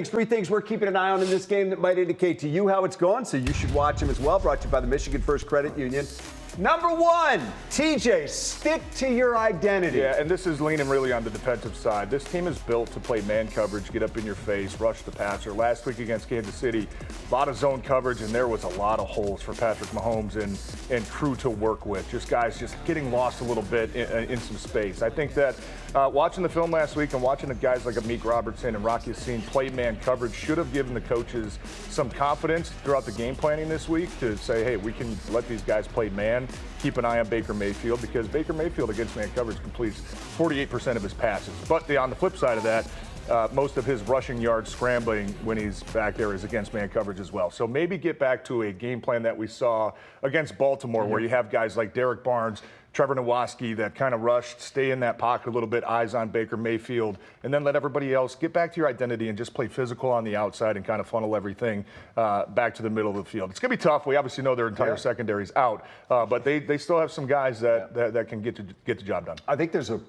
Three things we're keeping an eye on in this game that might indicate to you how it's going, so you should watch them as well. Brought to you by the Michigan First Credit Union. Number one, TJ, stick to your identity. Yeah, and this is leaning really on the defensive side. This team is built to play man coverage, get up in your face, rush the passer. Last week against Kansas City, a lot of zone coverage, and there was a lot of holes for Patrick Mahomes and crew to work with. Just guys just getting lost a little bit in some space. I think that watching the film last week and watching the guys like Amik Robertson and Rocky Yassin play man coverage should have given the coaches some confidence throughout the game planning this week to say, hey, we can let these guys play man. Keep an eye on Baker Mayfield, because Baker Mayfield against man coverage completes 48% of his passes. But on the flip side of that, most of his rushing yards scrambling when he's back there is against man coverage as well. So maybe get back to a game plan that we saw against Baltimore, where you have guys like Derek Barnes, Trevor Nowatzki that kind of rushed, stay in that pocket a little bit, eyes on Baker Mayfield, and then let everybody else get back to your identity and just play physical on the outside and kind of funnel everything back to the middle of the field. It's going to be tough. We obviously know their entire secondary's out, but they still have some guys that can get the job done. I think there's a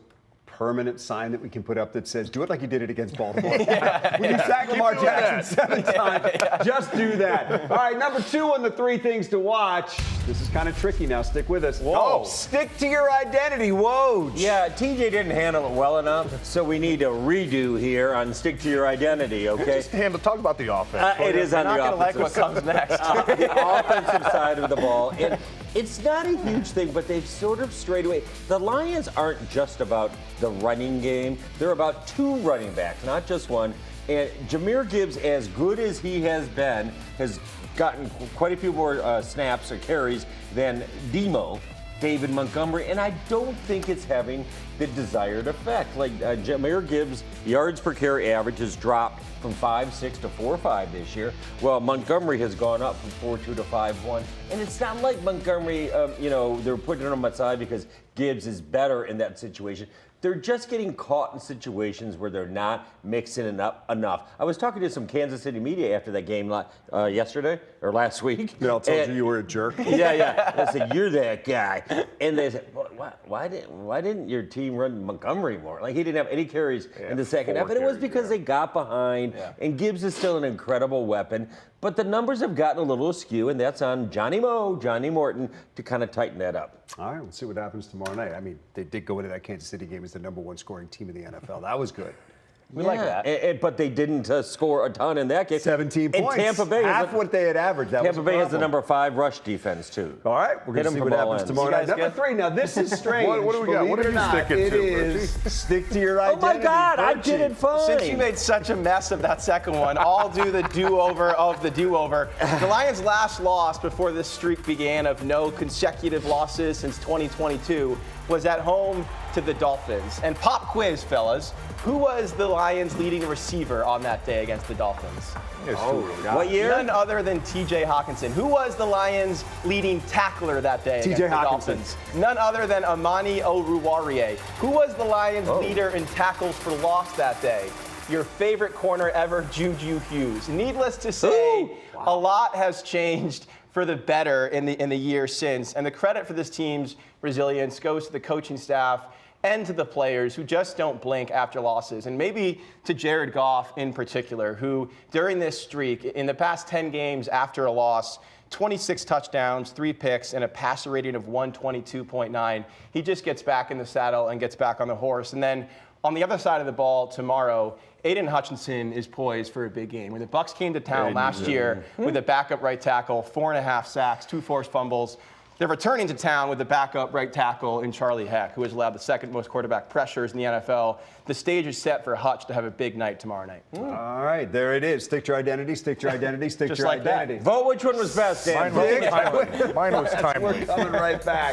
permanent sign that we can put up that says, do it like you did it against Baltimore. When you sack Lamar Jackson 7 times, just do that. All right, number two on the three things to watch. This is kind of tricky now. Stick with us. Whoa. Stick to your identity. Whoa. Yeah, TJ didn't handle it well enough, so we need a redo here on stick to your identity, okay? Just talk about the offense. It is on the not offensive going to like what comes next. the offensive side of the ball. And it's not a huge thing, but they've sort of strayed away. The Lions aren't just about the running game. They're about two running backs, not just one. And Jahmyr Gibbs, as good as he has been, has gotten quite a few more snaps or carries than David Montgomery, and I don't think it's having the desired effect. Like Jahmyr Gibbs' yards per carry average has dropped from 5.6 to 4.5 this year. Well, Montgomery has gone up from 4.2 to 5.1, and it's not like Montgomery, they're putting him aside because Gibbs is better in that situation. They're just getting caught in situations where they're not mixing it up enough. I was talking to some Kansas City media after that game yesterday or last week. They all told you were a jerk. Yeah. I said, you're that guy. And they said, why didn't your team run Montgomery more? Like, he didn't have any carries in the second half. And it was because they got behind. Yeah. And Gibbs is still an incredible weapon. But the numbers have gotten a little askew, and that's on Johnny Morton, to kind of tighten that up. All right, we'll see what happens tomorrow night. I mean, they did go into that Kansas City game as the #1 scoring team in the NFL. That was good. We like that. But they didn't score a ton in that game. 17 points. And Tampa Bay half what they had averaged. Tampa Bay has the #5 rush defense, too. All right, we're going to see what happens tomorrow night. Number three, now this is strange. What do we got? What are you sticking to, It is stick to your identity. Oh, my God, I did it fine. Since you made such a mess of that second one, I'll do the do-over of the do-over. The Lions' last loss before this streak began of no consecutive losses since 2022 was at home to the Dolphins. And pop quiz, fellas, who was the Lions' leading receiver on that day against the Dolphins? What year? None other than T.J. Hawkinson. Who was the Lions' leading tackler that day against the Dolphins? None other than Amani Oruwariye. Who was the Lions' leader in tackles for loss that day? Your favorite corner ever, Juju Hughes. Needless to say, a lot has changed for the better in the year since, and the credit for this team's resilience goes to the coaching staff and to the players who just don't blink after losses, and maybe to Jared Goff in particular, who during this streak, in the past 10 games after a loss, 26 touchdowns, 3 picks, and a passer rating of 122.9. He just gets back in the saddle and gets back on the horse. And then on the other side of the ball tomorrow, Aiden Hutchinson is poised for a big game. When the Bucs came to town last year with a backup right tackle, 4.5 sacks, 2 forced fumbles, they're returning to town with the backup right tackle in Charlie Heck, who has allowed the second most quarterback pressures in the NFL. The stage is set for Hutch to have a big night tomorrow night. All right, there it is. Stick to your identity, stick to your identity, stick to your identity. Vote which one was best, Dan. Mine was timely. We're coming right back.